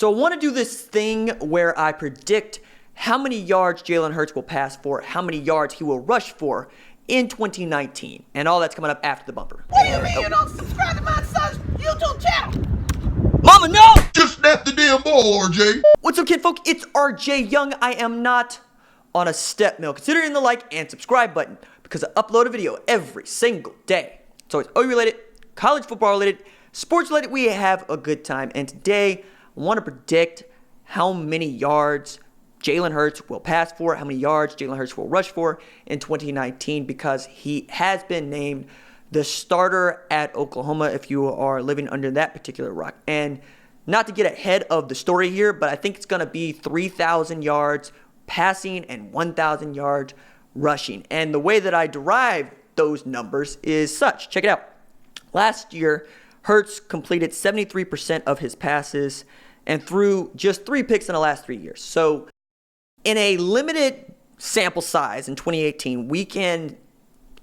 So I want to do this thing where I predict how many yards Jalen Hurts will pass for, how many yards he will rush for in 2019. And all that's coming up after the bumper. What do you mean you don't subscribe to my son's YouTube channel? Mama, no! Just snap the damn ball, RJ. What's up, kid folk? It's RJ Young. I am not on a step mill. Consider hitting the like and subscribe button because I upload a video every single day. It's always OU related, college football related, sports related. We have a good time. And today, I want to predict how many yards Jalen Hurts will pass for, how many yards Jalen Hurts will rush for in 2019 because he has been named the starter at Oklahoma if you are living under that particular rock. And not to get ahead of the story here, but I think it's going to be 3,000 yards passing and 1,000 yards rushing. And the way that I derive those numbers is such. Check it out. Last year, Hurts completed 73% of his passes and threw just 3 picks in the last 3 years. So in a limited sample size in 2018, we can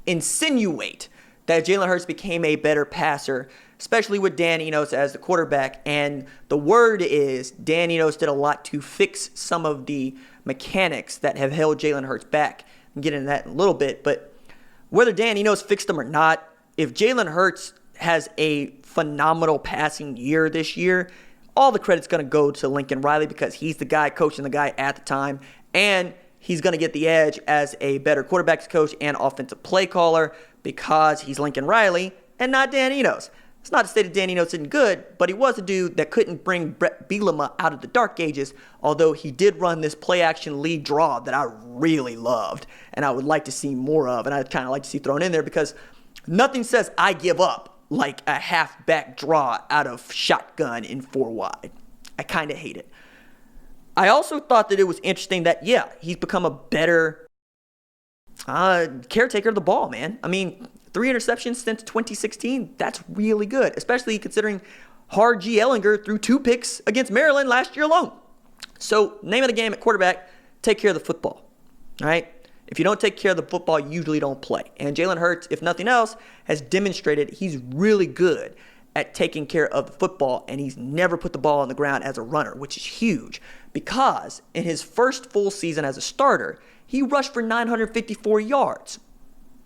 insinuate that Jalen Hurts became a better passer, especially with Dan Enos as the quarterback. And the word is Dan Enos did a lot to fix some of the mechanics that have held Jalen Hurts back. I'll get into that in a little bit. But whether Dan Enos fixed them or not, if Jalen Hurts has a phenomenal passing year this year, all the credit's going to go to Lincoln Riley because he's the guy coaching the guy at the time. And he's going to get the edge as a better quarterbacks coach and offensive play caller because he's Lincoln Riley and not Dan Enos. It's not to say that Dan Enos isn't good, but he was a dude that couldn't bring Brett Bielema out of the dark ages, although he did run this play-action lead draw that I really loved and I would like to see more of, and I'd kind of like to see thrown in there because nothing says I give up like a half-back draw out of shotgun in 4 wide. I kind of hate it. I also thought that it was interesting that, yeah, he's become a better caretaker of the ball, man. I mean, 3 interceptions since 2016, that's really good, especially considering Hard G. Ellinger threw 2 picks against Maryland last year alone. So, name of the game at quarterback, take care of the football, all right? If you don't take care of the football, you usually don't play. And Jalen Hurts, if nothing else, has demonstrated he's really good at taking care of the football, and he's never put the ball on the ground as a runner, which is huge because in his first full season as a starter, he rushed for 954 yards.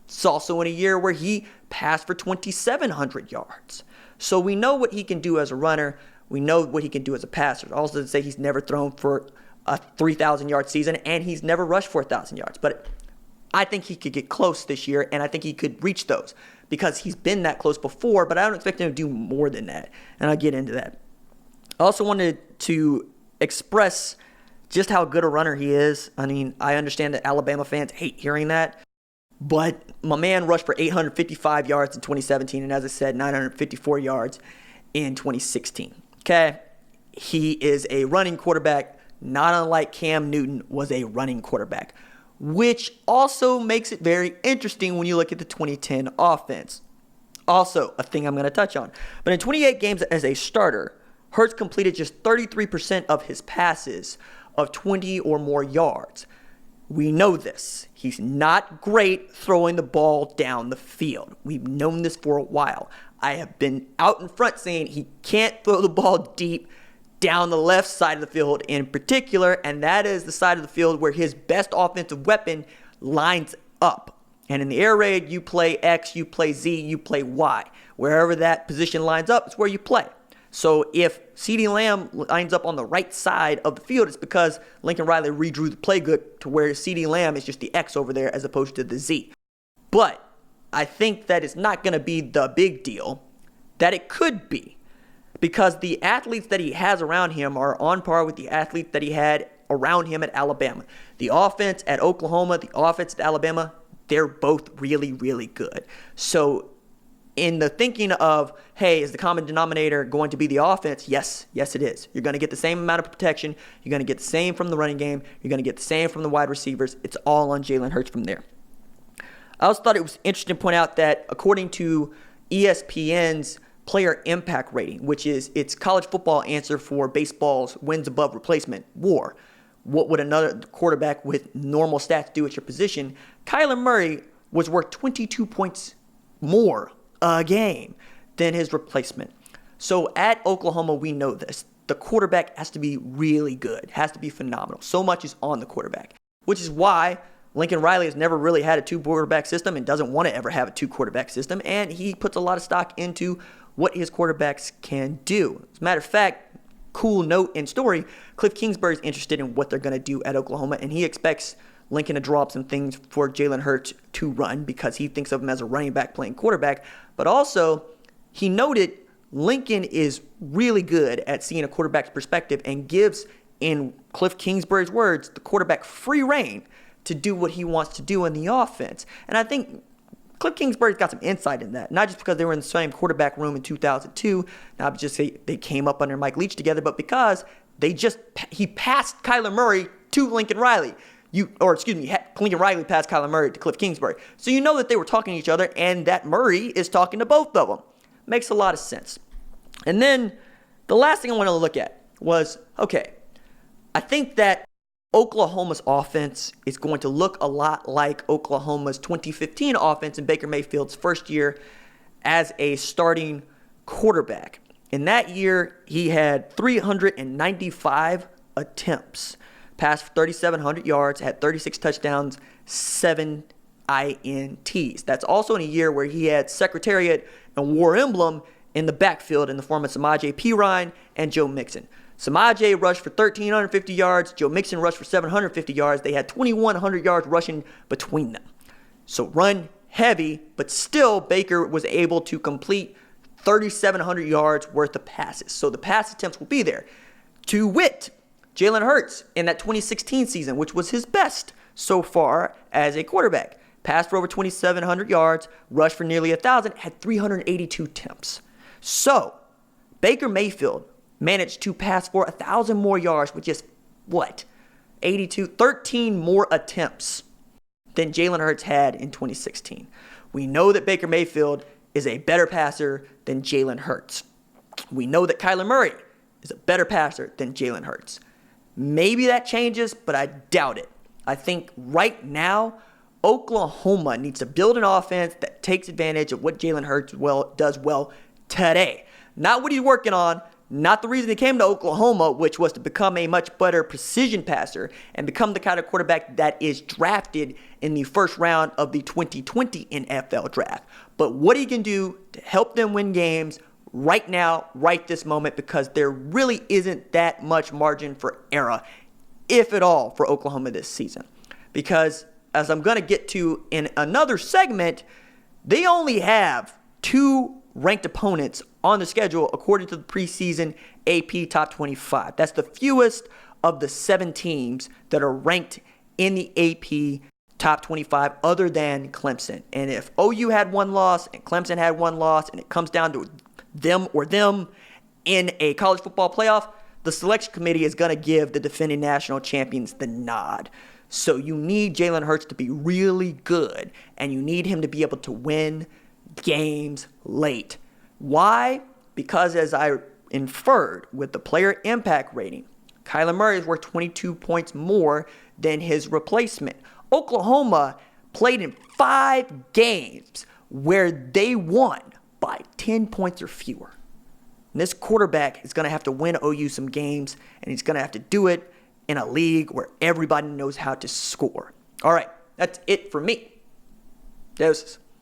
It's also in a year where he passed for 2,700 yards. So we know what he can do as a runner. We know what he can do as a passer. Also to say he's never thrown for a 3,000-yard season, and he's never rushed for 1,000 yards. But I think he could get close this year, and I think he could reach those because he's been that close before, but I don't expect him to do more than that, and I'll get into that. I also wanted to express just how good a runner he is. I mean, I understand that Alabama fans hate hearing that, but my man rushed for 855 yards in 2017, and as I said, 954 yards in 2016. Okay? He is a running quarterback, not unlike Cam Newton was a running quarterback, which also makes it very interesting when you look at the 2010 offense. Also, a thing I'm going to touch on. But in 28 games as a starter, Hurts completed just 33% of his passes of 20 or more yards. We know this. He's not great throwing the ball down the field. We've known this for a while. I have been out in front saying he can't throw the ball deep down the left side of the field in particular, and that is the side of the field where his best offensive weapon lines up. And in the air raid, you play X, you play Z, you play Y. Wherever that position lines up, it's where you play. So if CeeDee Lamb lines up on the right side of the field, it's because Lincoln Riley redrew the play good to where CeeDee Lamb is just the X over there as opposed to the Z. But I think that it's not going to be the big deal that it could be, because the athletes that he has around him are on par with the athletes that he had around him at Alabama. The offense at Oklahoma, the offense at Alabama, they're both really, really good. So in the thinking of, hey, is the common denominator going to be the offense? Yes, it is. You're going to get the same amount of protection. You're going to get the same from the running game. You're going to get the same from the wide receivers. It's all on Jalen Hurts from there. I also thought it was interesting to point out that according to ESPN's player impact rating, which is its college football answer for baseball's wins above replacement WAR, what would another quarterback with normal stats do at your position? Kyler Murray was worth 22 points more a game than his replacement. So at Oklahoma, we know this. the quarterback has to be really good, has to be phenomenal. So much is on the quarterback, which is why Lincoln Riley has never really had a two-quarterback system and doesn't want to ever have a two-quarterback system, and he puts a lot of stock into what his quarterbacks can do. As a matter of fact, cool note and story, Cliff Kingsbury is interested in what they're going to do at Oklahoma, and he expects Lincoln to draw up some things for Jalen Hurts to run because he thinks of him as a running back playing quarterback. But also, he noted Lincoln is really good at seeing a quarterback's perspective and gives, in Cliff Kingsbury's words, the quarterback free reign to do what he wants to do in the offense. And I think Cliff Kingsbury's got some insight in that, not just because they were in the same quarterback room in 2002, not just they came up under Mike Leach together, but because he passed Kyler Murray to Lincoln Riley. Lincoln Riley passed Kyler Murray to Cliff Kingsbury. So you know that they were talking to each other and that Murray is talking to both of them. Makes a lot of sense. And then the last thing I want to look at was, okay, I think that Oklahoma's offense is going to look a lot like Oklahoma's 2015 offense in Baker Mayfield's first year as a starting quarterback. In that year, he had 395 attempts, passed for 3,700 yards, had 36 touchdowns, 7 INTs. That's also in a year where he had Secretariat and War Emblem in the backfield in the form of Samaje Perine and Joe Mixon. Samaje rushed for 1,350 yards. Joe Mixon rushed for 750 yards. They had 2,100 yards rushing between them. So run heavy, but still Baker was able to complete 3,700 yards worth of passes. So the pass attempts will be there. To wit, Jalen Hurts in that 2016 season, which was his best so far as a quarterback, passed for over 2,700 yards, rushed for nearly 1,000, had 382 attempts. So Baker Mayfield managed to pass for 1,000 more yards with just, 13 more attempts than Jalen Hurts had in 2016. We know that Baker Mayfield is a better passer than Jalen Hurts. We know that Kyler Murray is a better passer than Jalen Hurts. Maybe that changes, but I doubt it. I think right now, Oklahoma needs to build an offense that takes advantage of what Jalen Hurts does well today. Not what he's working on, not the reason he came to Oklahoma, which was to become a much better precision passer and become the kind of quarterback that is drafted in the first round of the 2020 NFL draft. But what he can do to help them win games right now, right this moment, because there really isn't that much margin for error, if at all, for Oklahoma this season. Because as I'm going to get to in another segment, they only have 2 ranked opponents on the schedule according to the preseason AP Top 25. That's the fewest of the 7 teams that are ranked in the AP Top 25 other than Clemson. And if OU had 1 loss and Clemson had 1 loss and it comes down to them or them in a college football playoff, the selection committee is going to give the defending national champions the nod. So you need Jalen Hurts to be really good, and you need him to be able to win games late. Why? Because as I inferred with the player impact rating, Kyler Murray is worth 22 points more than his replacement. Oklahoma played in 5 games where they won by 10 points or fewer. And this quarterback is going to have to win OU some games, and he's going to have to do it in a league where everybody knows how to score. All right, that's it for me. Deuces.